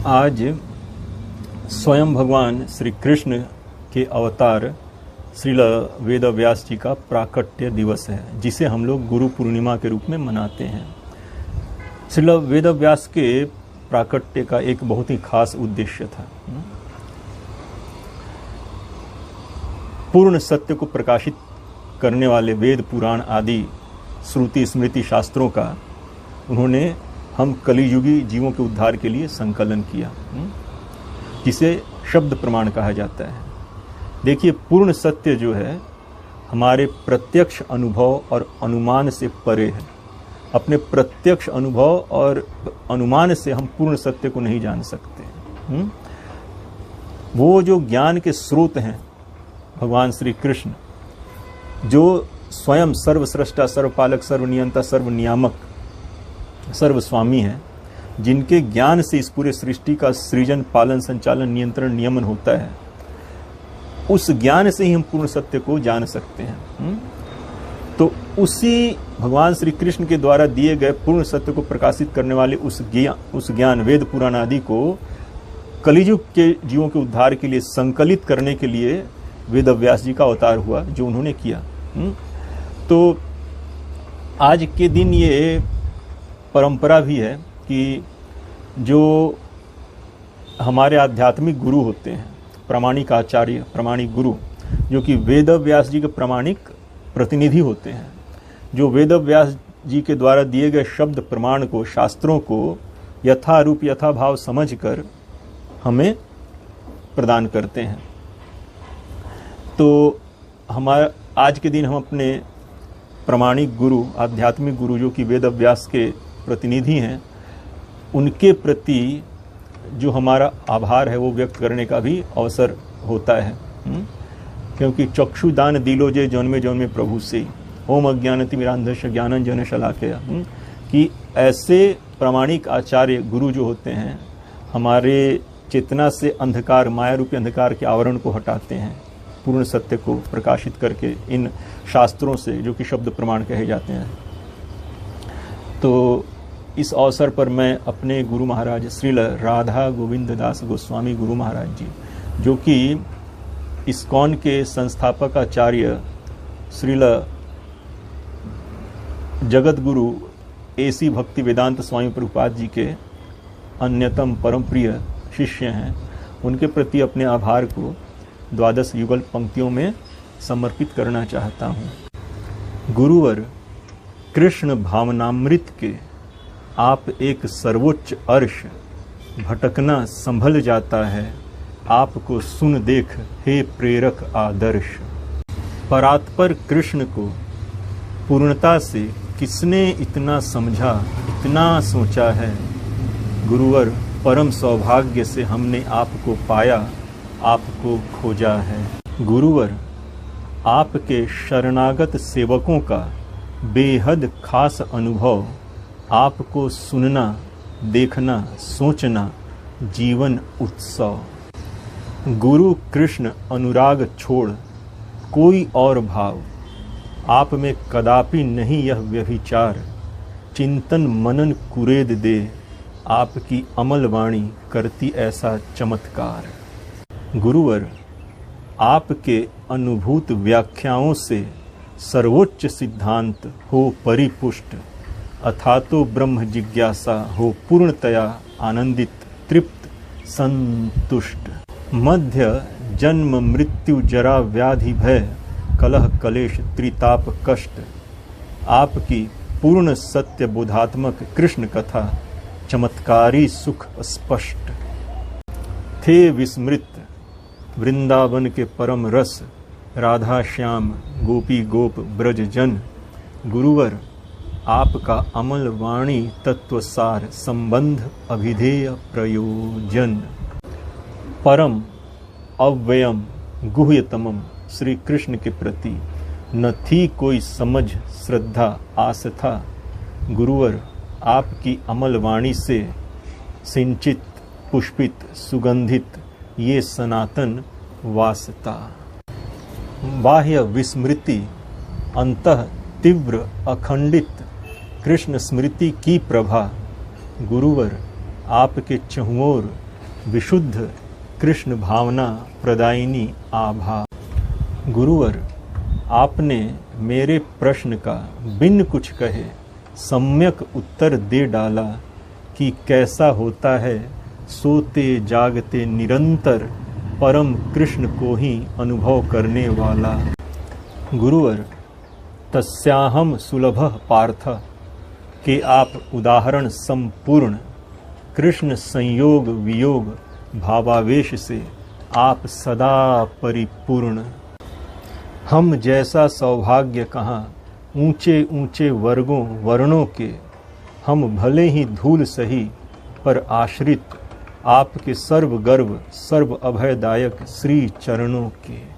आज स्वयं भगवान श्री कृष्ण के अवतार श्रील वेद व्यास जी का प्राकट्य दिवस है, जिसे हम लोग गुरु पूर्णिमा के रूप में मनाते हैं। श्रील वेद व्यास के प्राकट्य का एक बहुत ही खास उद्देश्य था। पूर्ण सत्य को प्रकाशित करने वाले वेद पुराण आदि श्रुति स्मृति शास्त्रों का उन्होंने हम कलियुगी जीवों के उद्धार के लिए संकलन किया, जिसे शब्द प्रमाण कहा जाता है। देखिए, पूर्ण सत्य जो है हमारे प्रत्यक्ष अनुभव और अनुमान से परे है। अपने प्रत्यक्ष अनुभव और अनुमान से हम पूर्ण सत्य को नहीं जान सकते। वो जो ज्ञान के स्रोत हैं भगवान श्री कृष्ण, जो स्वयं सर्वस्रष्टा, सर्वपालक, सर्वनियंता, सर्वनियामक, सर्वस्वामी हैं, जिनके ज्ञान से इस पूरे सृष्टि का सृजन, पालन, संचालन, नियंत्रण, नियमन होता है, उस ज्ञान से ही हम पूर्ण सत्य को जान सकते हैं। तो उसी भगवान श्री कृष्ण के द्वारा दिए गए पूर्ण सत्य को प्रकाशित करने वाले उस ज्ञान वेद पुराण आदि को कलियुग के जीवों के उद्धार के लिए संकलित करने के लिए वेद व्यास जी का अवतार हुआ, जो उन्होंने किया। तो आज के दिन ये परंपरा भी है कि जो हमारे आध्यात्मिक गुरु होते हैं, प्रामाणिक आचार्य, प्रामाणिक गुरु, जो कि वेद व्यास जी के प्रामाणिक प्रतिनिधि होते हैं, जो वेद व्यास जी के द्वारा दिए गए शब्द प्रमाण को, शास्त्रों को यथारूप यथाभाव समझकर हमें प्रदान करते हैं। तो हमारा आज के दिन हम अपने प्रामाणिक गुरु, आध्यात्मिक गुरु, जो कि वेद व्यास के प्रतिनिधि हैं, उनके प्रति जो हमारा आभार है वो व्यक्त करने का भी अवसर होता है। क्योंकि चक्षुदान दिलो जे जन्मे जन्मे प्रभु से, ओम अज्ञानतिमिरांधस्य ज्ञानंजन शलाकया, कि ऐसे प्रामाणिक आचार्य गुरु जो होते हैं हमारे चेतना से अंधकार, माया रूपी अंधकार के आवरण को हटाते हैं, पूर्ण सत्य को प्रकाशित करके इन शास्त्रों से, जो कि शब्द प्रमाण कहे जाते हैं। तो इस अवसर पर मैं अपने गुरु महाराज श्रील राधा गोविंद दास गोस्वामी गुरु महाराज जी, जो कि इस्कॉन के संस्थापक आचार्य श्रील जगत गुरु एसी भक्ति वेदांत स्वामी प्रभुपाद जी के अन्यतम परम प्रिय शिष्य हैं, उनके प्रति अपने आभार को 12 युगल पंक्तियों में समर्पित करना चाहता हूँ। गुरुवर कृष्ण भावनामृत के आप एक सर्वोच्च अर्श, भटकना संभल जाता है आपको सुन देख हे प्रेरक आदर्श। परात्पर कृष्ण को पूर्णता से किसने इतना समझा, इतना सोचा है। गुरुवर परम सौभाग्य से हमने आपको पाया, आपको खोजा है। गुरुवर आपके शरणागत सेवकों का बेहद खास अनुभव, आपको सुनना, देखना, सोचना जीवन उत्सव। गुरु कृष्ण अनुराग छोड़ कोई और भाव, आप में कदापि नहीं यह व्यभिचार। चिंतन मनन कुरेद दे, आपकी अमल वाणी करती ऐसा चमत्कार। गुरुवर आपके अनुभूत व्याख्याओं से सर्वोच्च सिद्धांत हो परिपुष्ट, अथातो ब्रह्म जिज्ञासा हो पूर्णतया आनंदित, तृप्त, संतुष्ट। मध्य जन्म मृत्यु जरा व्याधि भय, कलह कलेश त्रिताप कष्ट, आपकी पूर्ण सत्य बोधात्मक कृष्ण कथा चमत्कारी सुख स्पष्ट। थे विस्मृत वृंदावन के परम रस, राधा श्याम गोपी गोप ब्रज जन। गुरुवर आपका अमल वाणी तत्वसार, संबंध अभिधेय प्रयोजन। परम अव्ययम गुह्यतमम श्री कृष्ण के प्रति न थी कोई समझ श्रद्धा आस्था। गुरुवर आपकी अमल वाणी से सिंचित पुष्पित सुगंधित ये सनातन वासता। बाह्य विस्मृति अंतः तीव्र अखंडित कृष्ण स्मृति की प्रभा। गुरुवर आपके चहुओर विशुद्ध कृष्ण भावना प्रदायिनी आभा। गुरुवर, आपने मेरे प्रश्न का बिन कुछ कहे सम्यक उत्तर दे डाला कि कैसा होता है सोते जागते निरंतर परम कृष्ण को ही अनुभव करने वाला। गुरुवर, तस्याहम सुलभः पार्थ के आप उदाहरण संपूर्ण कृष्ण संयोग वियोग भावावेश से आप सदा परिपूर्ण। हम जैसा सौभाग्य कहाँ ऊंचे ऊंचे वर्णों के, हम भले ही धूल सही पर आश्रित आपके सर्व गर्व सर्व अभयदायक श्री चरणों के।